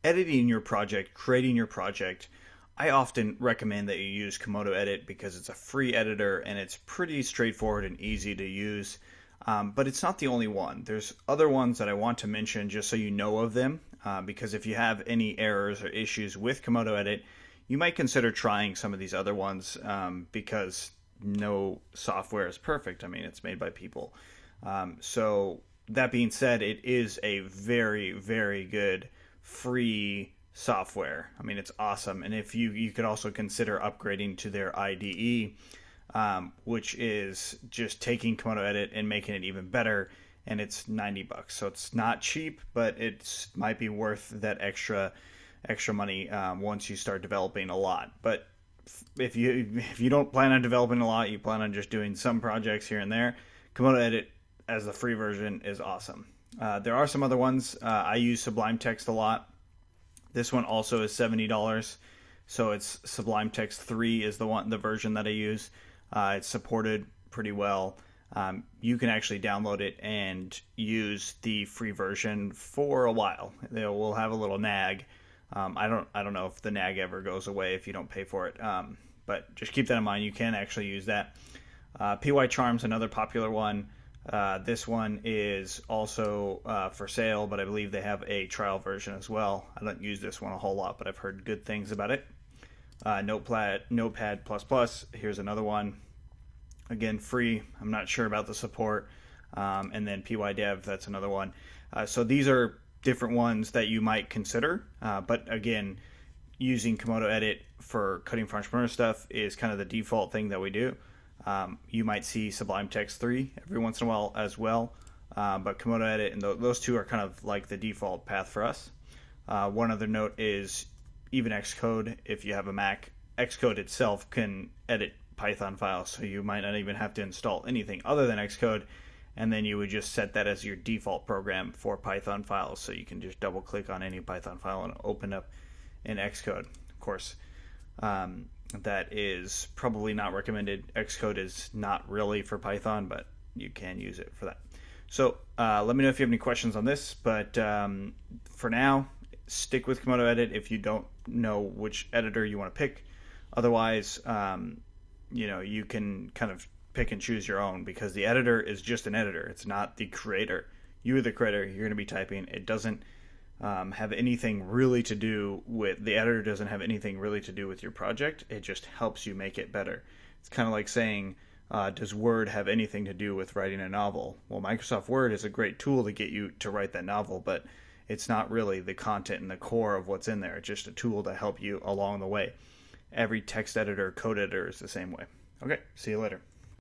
editing your project, creating your project, I often recommend that you use Komodo Edit because it's a free editor and it's pretty straightforward and easy to use. But it's not the only one. There's other ones that I want to mention just so you know of them, because if you have any errors or issues with Komodo Edit, you might consider trying some of these other ones, because no software is perfect. I mean, it's made by people. So that being said, it is a very, very good free software. I mean, it's awesome. And if you could also consider upgrading to their IDE, which is just taking Komodo Edit and making it even better. And it's $90. So it's not cheap, but it might be worth that extra money once you start developing a lot. But if you don't plan on developing a lot, you plan on just doing some projects here and there, Komodo Edit as the free version is awesome. There are some other ones. I use Sublime Text a lot. This one also is $70. So it's Sublime Text 3 is the version that I use. It's supported pretty well. You can actually download it and use the free version for a while. It will have a little nag. I don't know if the nag ever goes away if you don't pay for it. But just keep that in mind. You can actually use that. PY Charm's another popular one. This one is also for sale, but I believe they have a trial version as well. I don't use this one a whole lot, but I've heard good things about it. Notepad++, here's another one. Again, free. I'm not sure about the support. And then PyDev, that's another one. So these are different ones that you might consider. But again, using Komodo Edit for cutting for entrepreneur stuff is kind of the default thing that we do. You might see Sublime Text 3 every once in a while as well. But Komodo Edit and those two are kind of like the default path for us. One other note is even Xcode, if you have a Mac, Xcode itself can edit Python files, so you might not even have to install anything other than Xcode, and then you would just set that as your default program for Python files, so you can just double click on any Python file and open up in Xcode. Of course, that is probably not recommended. Xcode is not really for Python, but you can use it for that. So let me know if you have any questions on this, but for now, stick with Komodo Edit if you don't know which editor you want to pick. Otherwise, you can kind of pick and choose your own, because the editor is just an editor. It's not the creator. You are the creator. You're going to be typing. It doesn't have anything really to do with the editor. Doesn't have anything really to do with your project. It just helps you make it better. It's kind of like saying, does Word have anything to do with writing a novel? Well, Microsoft Word is a great tool to get you to write that novel, but it's not really the content and the core of what's in there. It's just a tool to help you along the way. Every text editor, code editor is the same way. Okay, see you later.